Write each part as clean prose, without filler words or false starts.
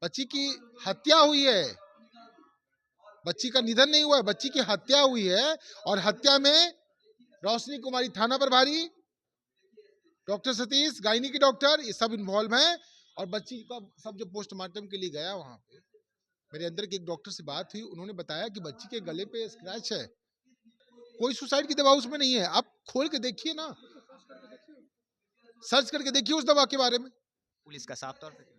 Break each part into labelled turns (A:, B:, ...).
A: बच्ची की हत्या हुई है, बच्ची का निधन नहीं हुआ है, बच्ची की हत्या हुई है। और हत्या में रोशनी कुमारी थाना प्रभारी, डॉक्टर सतीश गायनी की डॉक्टर, ये सब इन्वॉल्व हैं। और बच्ची का सब जो पोस्टमार्टम के लिए गया वहां पे, मेरे अंदर के एक डॉक्टर से बात हुई, उन्होंने बताया कि बच्ची के गले पे स्क्रैच है, कोई सुसाइड की दवा उसमें नहीं है। आप खोल के देखिए ना, सर्च करके देखिए उस दवा के बारे में।
B: पुलिस का साफ तौर पे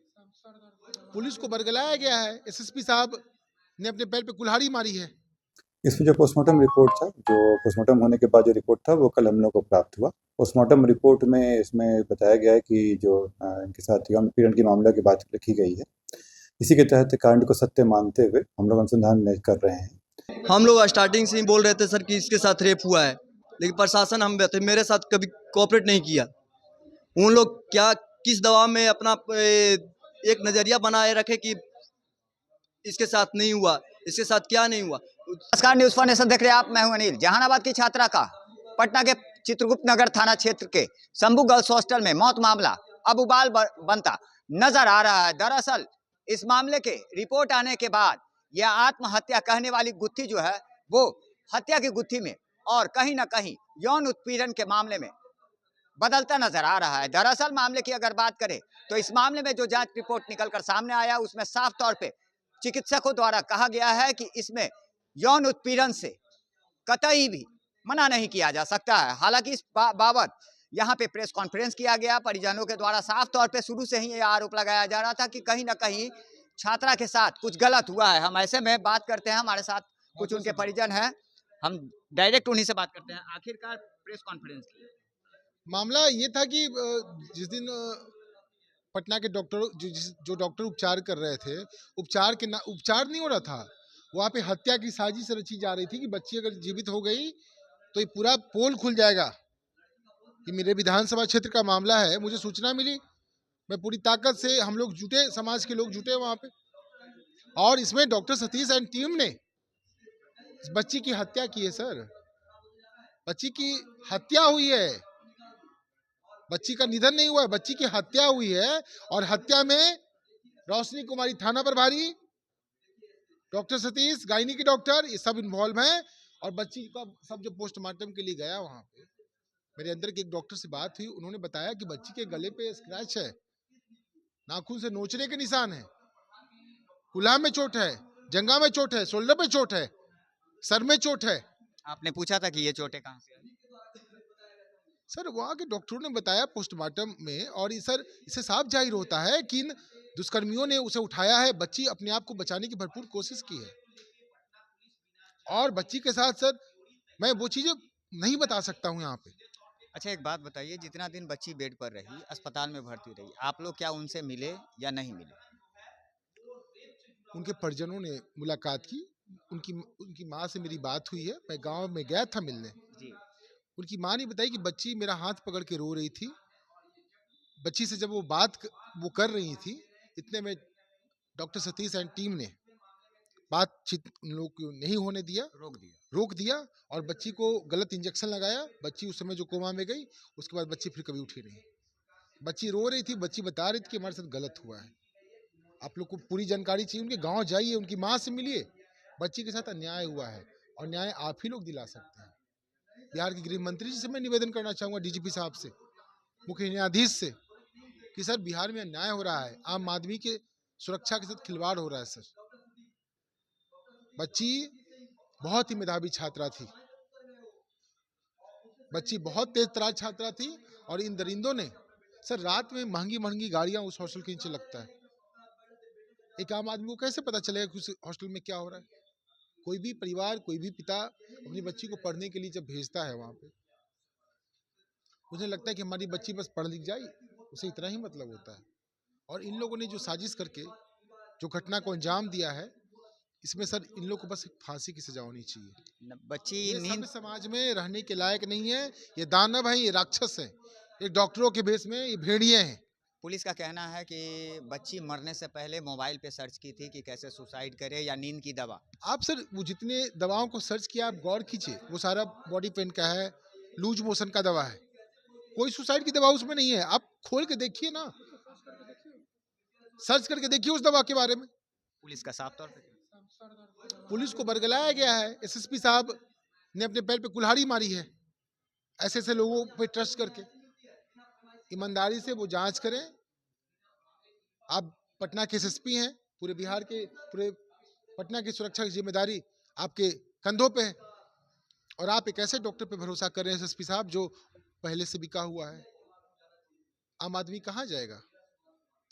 A: पुलिस को बरगलाया गया है, एसएसपी साहब ने अपने पैर पे कुल्हाड़ी मारी है।
C: इसमें जो पोस्टमार्टम रिपोर्ट था, जो पोस्टमार्टम होने के बाद जो रिपोर्ट था वो कल हम लोग को प्राप्त हुआ। पोस्टमार्टम रिपोर्ट में इसमें बताया गया है कि जो इनके साथ यौन उत्पीड़न की मामले की बात लिखी गई है, इसी के तहत कांड को सत्य मानते हुए हम लोग अनुसंधान कर रहे हैं।
D: हम लोग स्टार्टिंग से ही बोल रहे थे सर कि इसके साथ रेप हुआ है, लेकिन प्रशासन मेरे साथ कभी कोऑपरेट नहीं किया। उन लोग क्या किस दवा में अपना एक नजरिया बनाए रखे कि इसके साथ नहीं हुआ, इसके साथ क्या नहीं हुआ।
B: नमस्कार, न्यूज़ फॉर नेशन देख रहे हैं आप। मैं हूं अनिल। जहानाबाद की छात्रा का पटना के चित्रगुप्त नगर थाना क्षेत्र के शंभू गर्ल्स हॉस्टल में मौत मामला अब उबाल बनता नजर आ रहा है। दरअसल इस मामले के रिपोर्ट आने के बाद यह आत्महत्या कहने वाली गुत्थी जो है वो हत्या की गुत्थी में और कहीं ना कहीं यौन उत्पीड़न के मामले में बदलता नजर आ रहा है। दरअसल मामले की अगर बात करें तो इस मामले में जो जांच रिपोर्ट निकलकर सामने आया उसमें साफ तौर पे चिकित्सकों द्वारा कहा गया है कि इसमें यौन उत्पीड़न से कतई भी मना नहीं किया जा सकता है। हालांकि इस बाबत यहाँ पे प्रेस कॉन्फ्रेंस किया गया। परिजनों के द्वारा साफ तौर पे शुरू से ही ये आरोप लगाया जा रहा था कि कहीं ना कहीं छात्रा के साथ कुछ गलत हुआ है। हम ऐसे में बात करते हैं, हमारे साथ कुछ उनके परिजन हैं, हम डायरेक्ट उन्हीं से बात करते हैं। आखिरकार प्रेस कॉन्फ्रेंस की
A: मामला ये था कि जिस दिन पटना के डॉक्टर जो डॉक्टर उपचार कर रहे थे, उपचार नहीं हो रहा था, वहाँ पे हत्या की साजिश रची जा रही थी कि बच्ची अगर जीवित हो गई तो ये पूरा पोल खुल जाएगा। कि मेरे विधानसभा क्षेत्र का मामला है, मुझे सूचना मिली, मैं पूरी ताकत से हम लोग जुटे, समाज के लोग जुटे वहाँ पे, और इसमें डॉक्टर सतीश एंड टीम ने इस बच्ची की हत्या की है। सर, बच्ची की हत्या हुई है, बच्ची का निधन नहीं हुआ है, बच्ची की हत्या हुई है। और हत्या में रोशनी कुमारी थाना प्रभारी, डॉक्टर सतीश गायनी की डॉक्टर, ये सब इन्वॉल्व हैं। और बच्ची का सब जो पोस्टमार्टम के लिए गया वहां पे, मेरे अंदर के एक डॉक्टर से बात हुई, उन्होंने बताया कि बच्ची के गले पे स्क्रैच है, नाखून से नोचने के निशान है, कुल्हा में चोट है, जंगा में चोट है, शोल्डर पे चोट है, सर में चोट है।
B: आपने पूछा था कि ये चोटें कहाँ से आई?
A: सर, वहाँ के डॉक्टरों ने बताया पोस्टमार्टम में, और ये सर इससे साफ जाहिर होता है कि इन दुष्कर्मियों ने उसे उठाया है। बच्ची अपने आप को बचाने की भरपूर कोशिश की है, और बच्ची के साथ सर मैं वो चीजें नहीं बता सकता हूँ यहाँ पे।
B: अच्छा, एक बात बताइए, जितना दिन बच्ची बेड पर रही, अस्पताल में भर्ती रही, आप लोग क्या उनसे मिले या नहीं मिले?
A: उनके परिजनों ने मुलाकात की, उनकी उनकी माँ से मेरी बात हुई है, मैं गांव में गया था मिलने।
B: जी।
A: उनकी माँ ने बताई कि बच्ची मेरा हाथ पकड़ के रो रही थी। बच्ची से जब वो कर रही थी, इतने में डॉक्टर सतीश एंड टीम ने बातचीत उन लोग को नहीं होने दिया, रोक दिया, और बच्ची को गलत इंजेक्शन लगाया। बच्ची उस समय जो कोमा में गई, उसके बाद बच्ची फिर कभी उठी नहीं। बच्ची रो रही थी, बच्ची बता रही थी कि हमारे साथ गलत हुआ है। आप लोग को पूरी जानकारी चाहिए, उनके गांव जाइए, उनकी माँ से मिलिए। बच्ची के साथ अन्याय हुआ है, और न्याय आप ही लोग दिला सकते हैं। बिहार के गृह मंत्री जी से मैं निवेदन करना चाहूंगा, डीजीपी साहब से, मुख्य न्यायाधीश से, कि सर बिहार में अन्याय हो रहा है, आम आदमी के सुरक्षा के साथ खिलवाड़ हो रहा है। सर, बच्ची बहुत ही मेधावी छात्रा थी, बच्ची बहुत तेज तरार छात्रा थी, और इन दरिंदों ने सर रात में महंगी महंगी गाड़ियां उस हॉस्टल के नीचे लगता है। एक आम आदमी को कैसे पता चलेगा कि उस हॉस्टल में क्या हो रहा है? कोई भी परिवार, कोई भी पिता अपनी बच्ची को पढ़ने के लिए जब भेजता है वहां पे, मुझे लगता है कि हमारी बच्ची बस पढ़ लिख जाए, उसे इतना ही मतलब होता है। और इन लोगों ने जो साजिश करके जो घटना को अंजाम दिया है, इसमें सर इन लोग को बस फांसी की सजा होनी चाहिए।
B: बच्ची
A: ये
B: नींद
A: सभ्य समाज में रहने के लायक नहीं है। ये दानव है, ये राक्षस है, ये डॉक्टरों के भेष में ये भेड़िए हैं।
B: पुलिस का कहना है कि बच्ची मरने से पहले मोबाइल पे सर्च की थी कि कैसे सुसाइड करे या नींद की दवा।
A: आप सर वो जितने दवाओं को सर्च किया, आप गौर कीजिए, वो सारा बॉडी पेन का है, लूज मोशन का दवा है, कोई सुसाइड की दवा उसमें नहीं है। आप खोल के देखिए ना, सर्च करके देखिए उस दवा के बारे में।
B: पुलिस का साफ तौर पे
A: पुलिस को बरगलाया गया है। एसएसपी साहब ने अपने पैर पे कुल्हाड़ी मारी है ऐसे ऐसे लोगों पे ट्रस्ट करके। ईमानदारी से वो जांच करें। आप पटना के एसएसपी हैं, पूरे बिहार के, पूरे पटना की सुरक्षा की जिम्मेदारी आपके कंधों पे है और आप एक ऐसे डॉक्टर पे भरोसा कर रहे हैं एसएसपी साहब जो पहले से बिका हुआ है। आम आदमी कहाँ जाएगा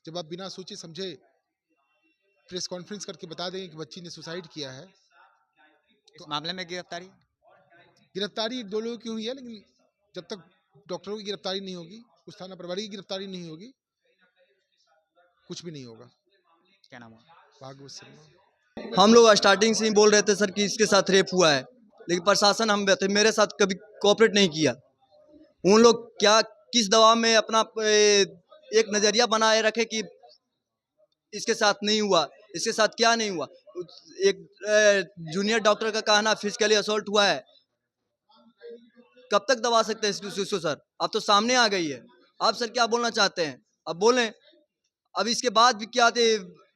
A: जब आप बिना सोचे समझे प्रेस कॉन्फ्रेंस करके बता देंगे कि बच्ची ने सुसाइड किया है।
B: इस मामले में
A: गिरफ्तारी 1-2 लोगों की हुई है, लेकिन जब तक डॉक्टरों की गिरफ्तारी नहीं होगी, उस थाना प्रभारी की गिरफ्तारी नहीं होगी, कुछ भी नहीं होगा।
B: क्या नाम है?
A: भागवत शर्मा।
D: हम लोग स्टार्टिंग से ही बोल रहे थे सर कि इसके साथ रेप हुआ है, लेकिन प्रशासन हम मेरे साथ कभी कोऑपरेट नहीं किया। उन लोग क्या किस दवा में अपना एक नज़रिया बनाए रखे कि इसके साथ नहीं हुआ, इसके साथ क्या नहीं हुआ। एक जूनियर डॉक्टर का कहना फिजिकली असॉल्ट हुआ है, कब तक दबा सकते हैं इसको सर? अब तो सामने आ गई है। आप सर क्या बोलना चाहते हैं? अब बोलें। अब इसके बाद भी क्या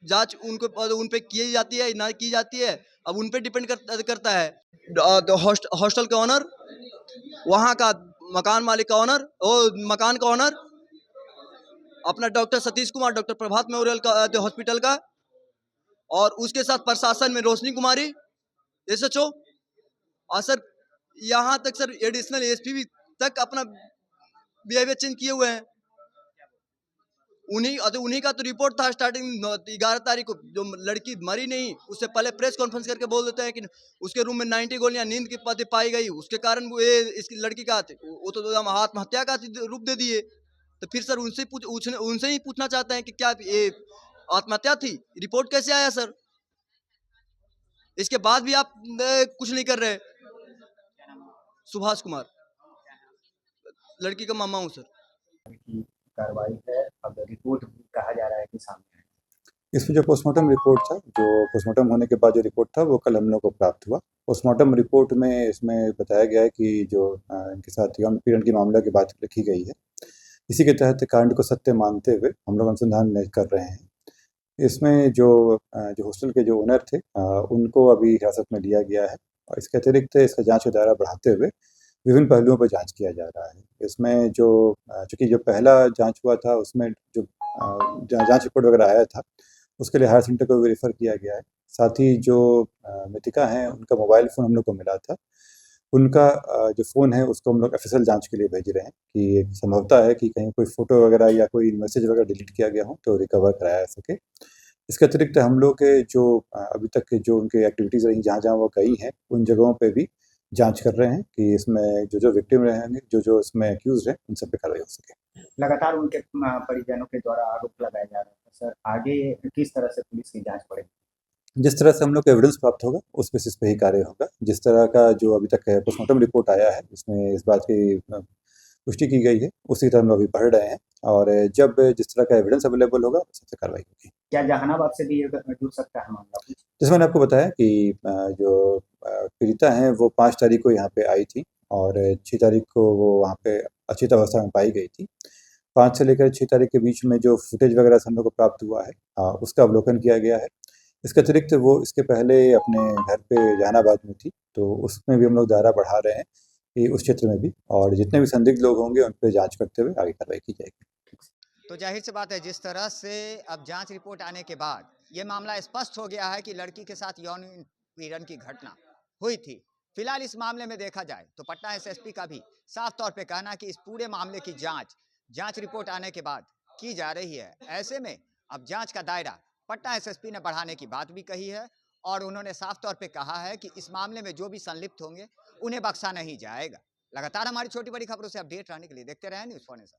D: जांच उन पे की जाती है ना की जाती है, अब उन पे डिपेंड करता है। हॉस्टल का ऑनर, वहाँ का मकान मालिक का ऑनर, मकान का ऑनर, अपना डॉक्टर सतीश कुमार, डॉक्टर प्रभात मेमोरियल का हॉस्पिटल का, और उसके साथ प्रशासन में रोशनी कुमारी, एसएचओ, और सर यहाँ तक सर एडिशनल एसपी तक अपना बिहेवियर चेंज किए हुए हैं। उन्हीं का तो रिपोर्ट था स्टार्टिंग 11 तारीख को, जो लड़की मरी नहीं उससे पहले प्रेस कॉन्फ्रेंस करके बोल देते हैं कि उसके रूम में 90 गोलियां नींद की पाई गई, उसके कारण वो इसकी लड़की का वो तो आत्महत्या का रूप दे दिए। तो फिर सर उनसे ही पूछना चाहते हैं कि क्या ये आत्महत्या थी? रिपोर्ट कैसे आया सर? इसके बाद भी आप कुछ नहीं कर रहे। सुभाष कुमार, लड़की का मामा हूँ सर।
E: की कार्रवाई है, अब रिपोर्ट भी कहा जा रहा है कि सामने है।
C: इसमें जो पोस्टमार्टम रिपोर्ट था, जो पोस्टमार्टम होने के बाद जो रिपोर्ट था वो कल हम लोग को प्राप्त हुआ। पोस्टमार्टम रिपोर्ट में इसमें बताया गया है कि जो इनके साथ यौन उत्पीड़न की मामले की बात लिखी गई है, इसी के तहत कांड को सत्य मानते हुए हम लोग अनुसंधान कर रहे हैं। इसमें जो हॉस्टल के जो ओनर थे उनको अभी हिरासत में लिया गया है और इसके अतिरिक्त इसका जांच का दायरा बढ़ाते हुए विभिन्न पहलुओं पर जांच किया जा रहा है। इसमें जो चूँकि जो पहला जांच हुआ था उसमें जो जांच रिपोर्ट वगैरह आया था उसके लिए हायर सेंटर को भी रेफ़र किया गया है। साथ ही जो मृतका हैं उनका मोबाइल फ़ोन हम लोग को मिला था, उनका जो फ़ोन है उसको हम लोग ऑफिशियल जांच के लिए भेज रहे हैं कि संभवतः है कि कहीं कोई फ़ोटो वगैरह या कोई मैसेज वगैरह डिलीट किया गया हो तो रिकवर कराया सके। इसके अतिरिक्त हम लोग के जो अभी तक के जो उनकी एक्टिविटीज़ रही जहाँ-जहाँ वो गई हैं, उन जगहों पे भी जांच कर रहे हैं कि इसमें जो विक्टिम रहेंगे, जो इसमें अक्यूज़्ड हैं, उन सब पे कार्रवाई हो सके।
E: लगातार उनके परिजनों के द्वारा आरोप लगाए जा रहे हैं। सर आगे किस तरह से पुलिस की जांच बढ़ेगी?
C: जिस तरह से हम लोग को एविडेंस प्राप्त होगा उस बेसिस पे ही कार्य होगा। जिस तरह का जो अभी तक पोस्टमार्टम रिपोर्ट आया है उसमें इस बात की पुष्टि की गई है, उसी तरह हम लोग अभी पढ़ रहे हैं और जब जिस तरह का एविडेंस अवेलेबल होगा उस सबसे कार्रवाई होगी।
E: क्या जहानाबाद से भी जुड़ सकता है मामला?
C: जैसे मैंने आपको बताया कि जो पीड़िता हैं वो 5 तारीख को यहाँ पे आई थी और 6 तारीख को वो वहाँ पे अचेत अवस्था में पाई गई थी। 5 से लेकर 6 तारीख के बीच में जो फुटेज वगैरह से हम लोग को प्राप्त हुआ है उसका अवलोकन किया गया है। इसके अतिरिक्त वो इसके पहले अपने घर पे जहानाबाद में थी, तो उसमें भी हम लोग दायरा बढ़ा रहे हैं कि उस क्षेत्र में भी, और जितने भी संदिग्ध लोग होंगे उन पे जांच करते हुए आगे कार्रवाई की जाएगी।
B: तो जाहिर सी बात है, जिस तरह से अब जांच रिपोर्ट आने के बाद ये मामला स्पष्ट हो गया है कि लड़की के साथ यौन उत्पीड़न की घटना हुई थी। फिलहाल इस मामले में देखा जाए तो पटना एसएसपी का भी साफ तौर पे कहना कि इस पूरे मामले की जांच रिपोर्ट आने के बाद की जा रही है। ऐसे में अब जांच का दायरा पटना एसएसपी ने बढ़ाने की बात भी कही है और उन्होंने साफ तौर पे कहा है कि इस मामले में जो भी संलिप्त होंगे उन्हें बख्शा नहीं जाएगा। लगातार हमारी छोटी बड़ी खबरों से अपडेट रहने के लिए देखते रहें न्यूज़ 4 नेशन।